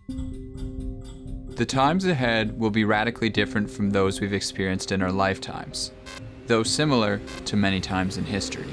The times ahead will be radically different from those we've experienced in our lifetimes, though similar to many times in history.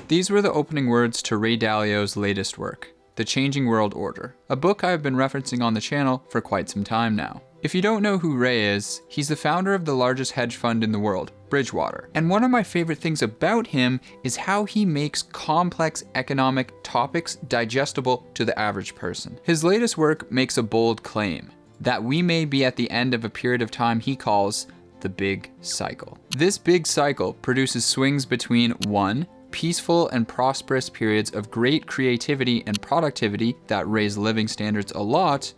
These were the opening words to Ray Dalio's latest work, The Changing World Order, a book I have been referencing on the channel for quite some time now. If you don't know who Ray is, he's the founder of the largest hedge fund in the world, Bridgewater. And one of my favorite things about him is how he makes complex economic topics digestible to the average person. His latest work makes a bold claim that we may be at the end of a period of time he calls the big cycle. This big cycle produces swings between 1, peaceful and prosperous periods of great creativity and productivity that raise living standards a lot,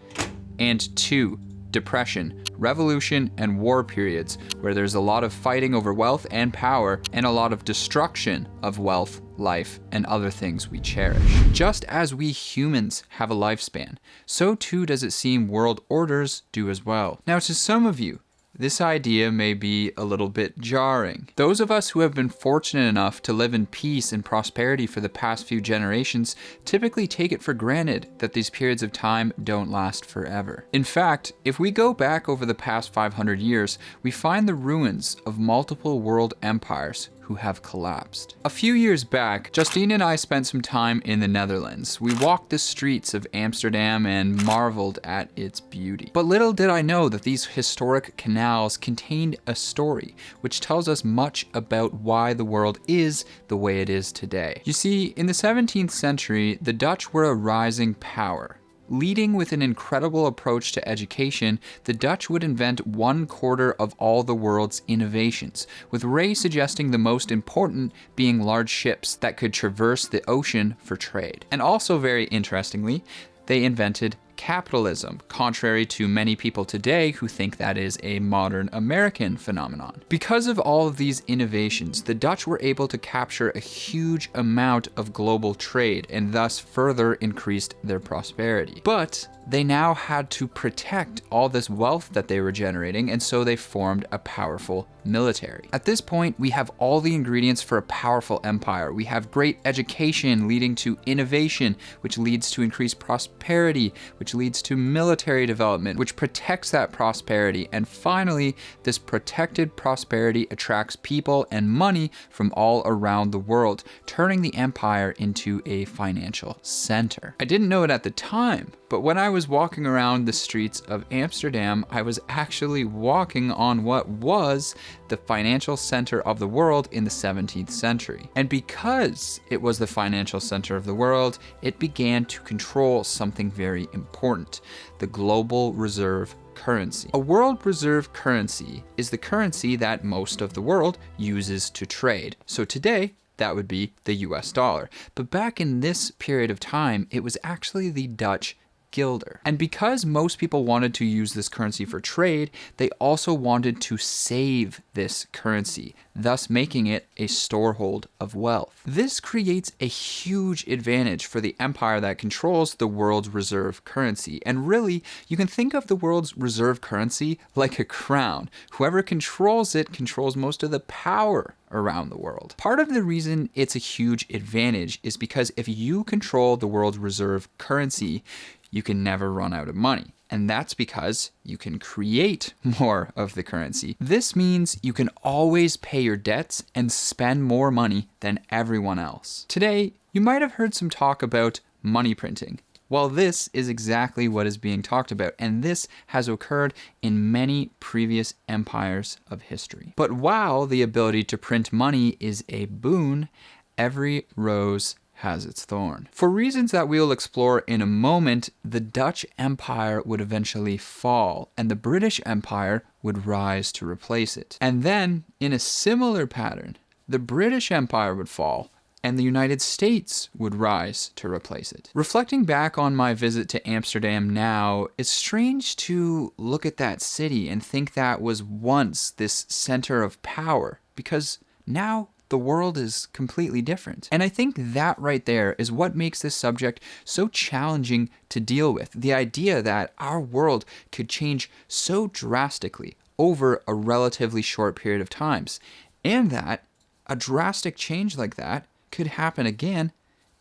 and 2, depression, revolution, and war periods where there's a lot of fighting over wealth and power and a lot of destruction of wealth, life, and other things we cherish. Just as we humans have a lifespan, so too does it seem world orders do as well. Now, to some of you, this idea may be a little bit jarring. Those of us who have been fortunate enough to live in peace and prosperity for the past few generations typically take it for granted that these periods of time don't last forever. In fact, if we go back over the past 500 years, we find the ruins of multiple world empires who have collapsed. A few years back, Justine and I spent some time in the Netherlands. We walked the streets of Amsterdam and marveled at its beauty. But little did I know that these historic canals contained a story which tells us much about why the world is the way it is today. You see, in the 17th century, the Dutch were a rising power. Leading with an incredible approach to education, the Dutch would invent 1/4 of all the world's innovations, with Ray suggesting the most important being large ships that could traverse the ocean for trade. And also very interestingly, they invented capitalism, contrary to many people today who think that is a modern American phenomenon. Because of all of these innovations, the Dutch were able to capture a huge amount of global trade and thus further increased their prosperity. But they now had to protect all this wealth that they were generating, and so they formed a powerful military. At this point, we have all the ingredients for a powerful empire. We have great education leading to innovation, which leads to increased prosperity, which leads to military development, which protects that prosperity. And finally, this protected prosperity attracts people and money from all around the world, turning the empire into a financial center. I didn't know it at the time, but when I was walking around the streets of Amsterdam, I was actually walking on what was the financial center of the world in the 17th century. And because it was the financial center of the world, it began to control something very important: the global reserve currency. A world reserve currency is the currency that most of the world uses to trade. So today, that would be the US dollar. But back in this period of time, it was actually the Dutch guilder. And because most people wanted to use this currency for trade, they also wanted to save this currency, thus making it a storehold of wealth. This creates a huge advantage for the empire that controls the world's reserve currency. And really, you can think of the world's reserve currency like a crown. Whoever controls it controls most of the power around the world. Part of the reason it's a huge advantage is because if you control the world's reserve currency, you can never run out of money. And that's because you can create more of the currency. This means you can always pay your debts and spend more money than everyone else. Today, you might have heard some talk about money printing. Well, this is exactly what is being talked about, and this has occurred in many previous empires of history. But while the ability to print money is a boon, every rose has its thorn. For reasons that we'll explore in a moment, the Dutch Empire would eventually fall, and the British Empire would rise to replace it. And then, in a similar pattern, the British Empire would fall, and the United States would rise to replace it. Reflecting back on my visit to Amsterdam now, it's strange to look at that city and think that was once this center of power, because now the world is completely different. And I think that right there is what makes this subject so challenging to deal with. The idea that our world could change so drastically over a relatively short period of times, and that a drastic change like that could happen again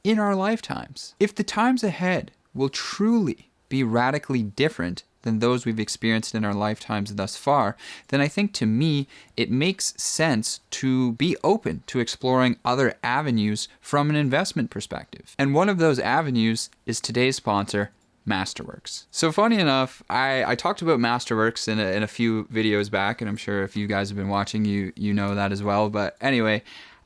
in our lifetimes. If the times ahead will truly be radically different than those we've experienced in our lifetimes thus far, then I think to me, it makes sense to be open to exploring other avenues from an investment perspective. And one of those avenues is today's sponsor, Masterworks. So funny enough, I talked about Masterworks in a few videos back, and I'm sure if you guys have been watching, you know that as well. But anyway,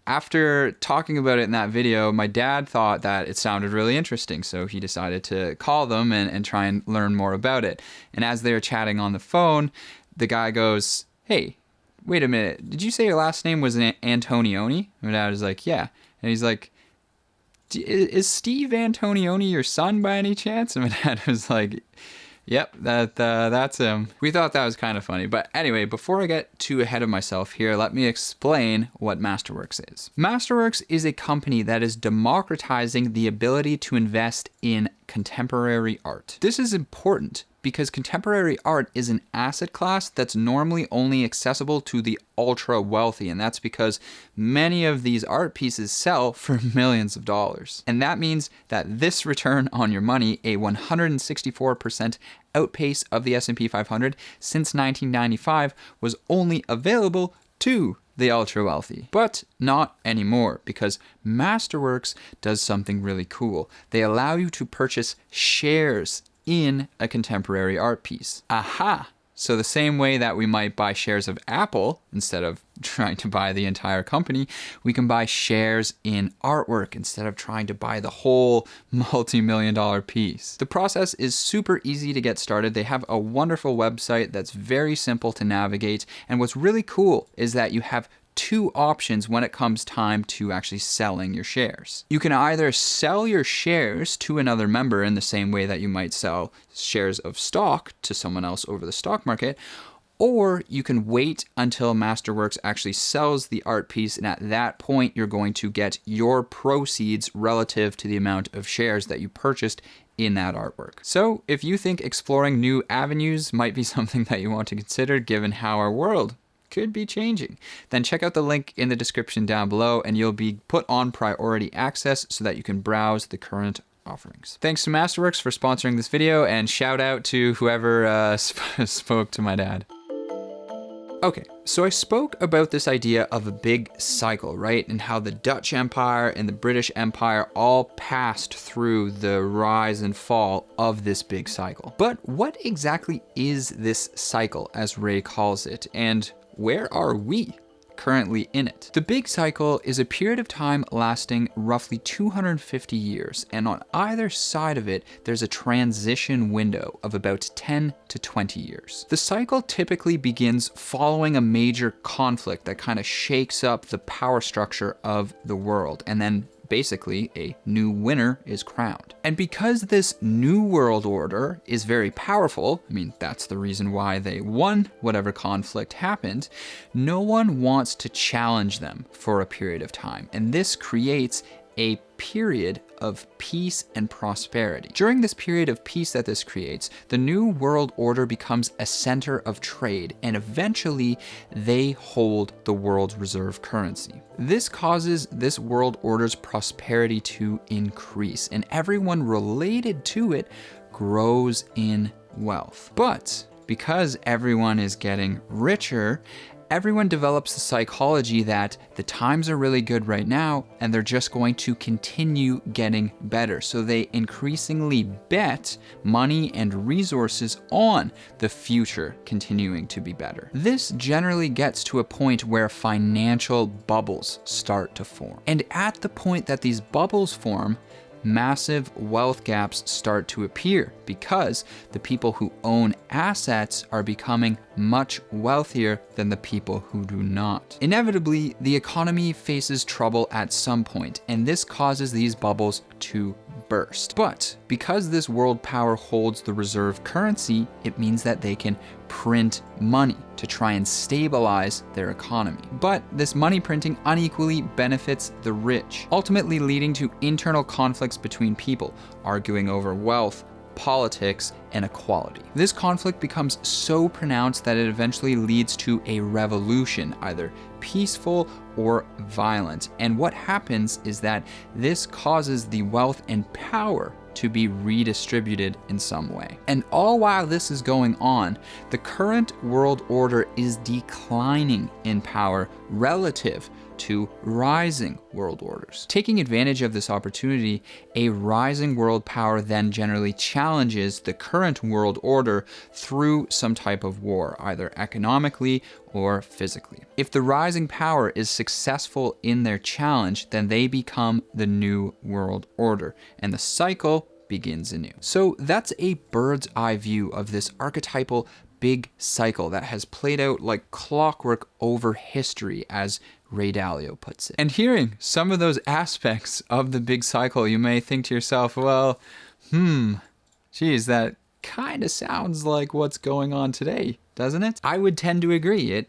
after talking about it in that video, my dad thought that it sounded really interesting, so he decided to call them and try and learn more about it. And as they were chatting on the phone, the guy goes, "Hey, wait a minute, did you say your last name was Antonioni?" My dad was like, "Yeah." And he's like, "Is Steve Antonioni your son by any chance?" And my dad was like, "Yep, that's him." We thought that was kind of funny. But anyway, before I get too ahead of myself here, let me explain what Masterworks is. Masterworks is a company that is democratizing the ability to invest in contemporary art. This is important because contemporary art is an asset class that's normally only accessible to the ultra wealthy, and that's because many of these art pieces sell for millions of dollars. And that means that this return on your money, a 164% outpace of the S&P 500 since 1995, was only available to the ultra wealthy. But not anymore, because Masterworks does something really cool. They allow you to purchase shares in a contemporary art piece. Aha! So the same way that we might buy shares of Apple instead of trying to buy the entire company, we can buy shares in artwork instead of trying to buy the whole multi-million-dollar piece. The process is super easy to get started. They have a wonderful website that's very simple to navigate. And what's really cool is that you have two options when it comes time to actually selling your shares. You can either sell your shares to another member in the same way that you might sell shares of stock to someone else over the stock market, or you can wait until Masterworks actually sells the art piece, and at that point you're going to get your proceeds relative to the amount of shares that you purchased in that artwork. So if you think exploring new avenues might be something that you want to consider given how our world could be changing, then check out the link in the description down below and you'll be put on priority access so that you can browse the current offerings. Thanks to Masterworks for sponsoring this video, and shout out to whoever spoke to my dad. Okay, so I spoke about this idea of a big cycle, right? And how the Dutch Empire and the British Empire all passed through the rise and fall of this big cycle. But what exactly is this cycle, as Ray calls it, and where are we currently in it? The big cycle is a period of time lasting roughly 250 years, and on either side of it, there's a transition window of about 10 to 20 years. The cycle typically begins following a major conflict that kind of shakes up the power structure of the world, and then basically a new winner is crowned. And because this new world order is very powerful, I mean, that's the reason why they won whatever conflict happened, no one wants to challenge them for a period of time. And this creates a period of peace and prosperity. During this period of peace that this creates, the new world order becomes a center of trade, and eventually they hold the world's reserve currency. This causes this world order's prosperity to increase, and everyone related to it grows in wealth. But because everyone is getting richer, everyone develops the psychology that the times are really good right now and they're just going to continue getting better. So they increasingly bet money and resources on the future continuing to be better. This generally gets to a point where financial bubbles start to form. And at the point that these bubbles form, massive wealth gaps start to appear because the people who own assets are becoming much wealthier than the people who do not. Inevitably, the economy faces trouble at some point, and this causes these bubbles to burst. But because this world power holds the reserve currency, it means that they can print money to try and stabilize their economy. But this money printing unequally benefits the rich, ultimately leading to internal conflicts between people, arguing over wealth, politics, and equality. This conflict becomes so pronounced that it eventually leads to a revolution, either peaceful or violent. And what happens is that this causes the wealth and power to be redistributed in some way. And all while this is going on, the current world order is declining in power relative to rising world orders. Taking advantage of this opportunity, a rising world power then generally challenges the current world order through some type of war, either economically or physically. If the rising power is successful in their challenge, then they become the new world order, and the cycle begins anew. So that's a bird's eye view of this archetypal big cycle that has played out like clockwork over history, as Ray Dalio puts it. And hearing some of those aspects of the big cycle, you may think to yourself, well, geez, that kind of sounds like what's going on today, doesn't it? I would tend to agree.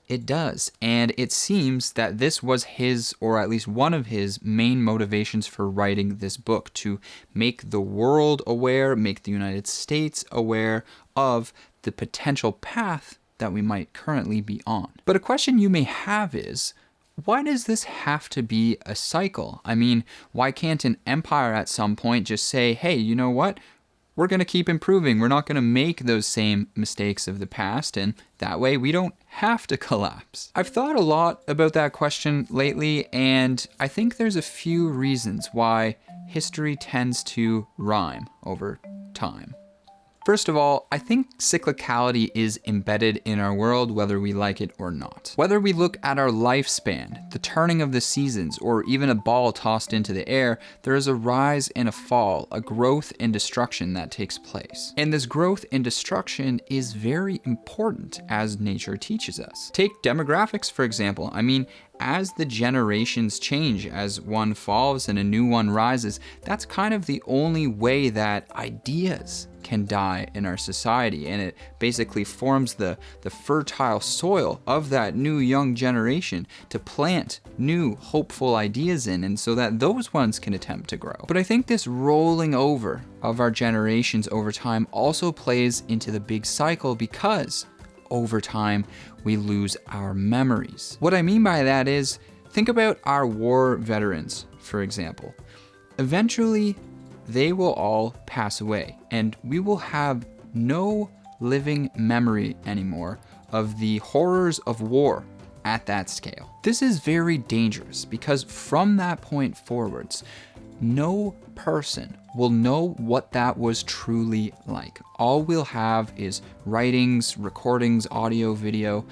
It does. And it seems that this was his, or at least one of his, main motivations for writing this book, to make the world aware, make the United States aware of the potential path that we might currently be on. But a question you may have is, why does this have to be a cycle? I mean, why can't an empire at some point just say, hey, you know what? We're going to keep improving. We're not going to make those same mistakes of the past, and that way we don't have to collapse. I've thought a lot about that question lately, and I think there's a few reasons why history tends to rhyme over time. First of all, I think cyclicality is embedded in our world whether we like it or not. Whether we look at our lifespan, the turning of the seasons, or even a ball tossed into the air, there is a rise and a fall, a growth and destruction that takes place. And this growth and destruction is very important, as nature teaches us. Take demographics, for example. I mean, as the generations change, as one falls and a new one rises, that's kind of the only way that ideas can die in our society, and it basically forms the fertile soil of that new young generation to plant new hopeful ideas in, and so that those ones can attempt to grow. But I think this rolling over of our generations over time also plays into the big cycle, because over time we lose our memories. What I mean by that is, think about our war veterans, for example. Eventually they will all pass away, and we will have no living memory anymore of the horrors of war at that scale. This is very dangerous, because from that point forwards, no person will know what that was truly like. All we'll have is writings, recordings, audio, video,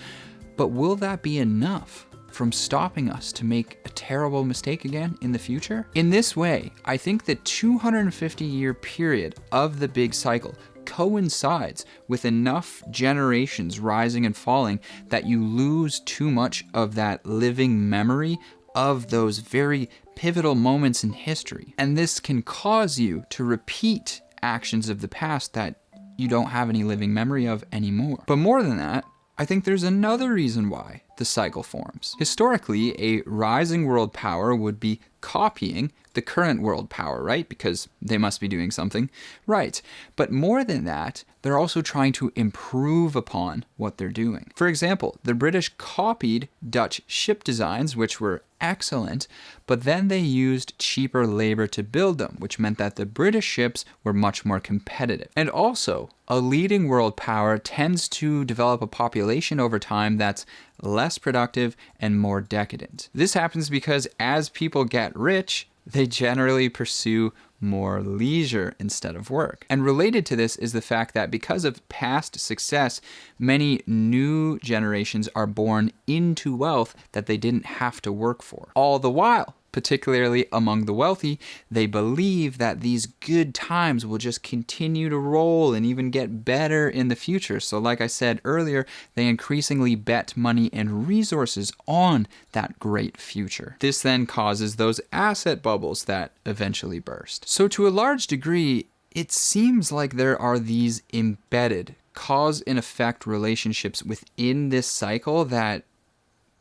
but will that be enough from stopping us to make a terrible mistake again in the future? In this way, I think the 250-year period of the big cycle coincides with enough generations rising and falling that you lose too much of that living memory of those very pivotal moments in history. And this can cause you to repeat actions of the past that you don't have any living memory of anymore. But more than that, I think there's another reason why the cycle forms. Historically, a rising world power would be copying the current world power, right? Because they must be doing something right. But more than that, they're also trying to improve upon what they're doing. For example, the British copied Dutch ship designs, which were excellent, but then they used cheaper labor to build them, which meant that the British ships were much more competitive. And also, a leading world power tends to develop a population over time that's less productive and more decadent. This happens because as people get rich, they generally pursue more leisure instead of work. And related to this is the fact that because of past success, many new generations are born into wealth that they didn't have to work for. All the while, particularly among the wealthy, they believe that these good times will just continue to roll and even get better in the future. So like I said earlier, they increasingly bet money and resources on that great future. This then causes those asset bubbles that eventually burst. So to a large degree, it seems like there are these embedded cause and effect relationships within this cycle that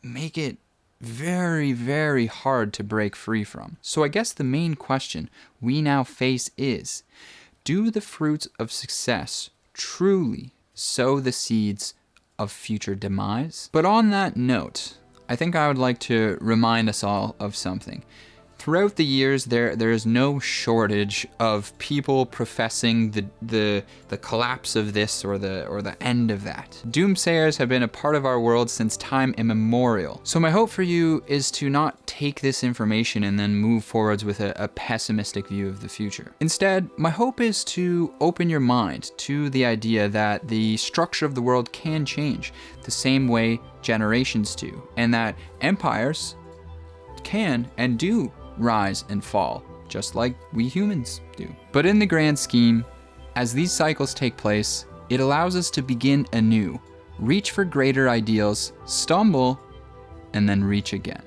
make it very, very hard to break free from. So I guess the main question we now face is, do the fruits of success truly sow the seeds of future demise? But on that note, I think I would like to remind us all of something. Throughout the years, there is no shortage of people professing the collapse of this or the end of that. Doomsayers have been a part of our world since time immemorial. So my hope for you is to not take this information and then move forwards with a pessimistic view of the future. Instead, my hope is to open your mind to the idea that the structure of the world can change the same way generations do, and that empires can and do rise and fall, just like we humans do. But in the grand scheme, as these cycles take place, it allows us to begin anew, reach for greater ideals, stumble, and then reach again.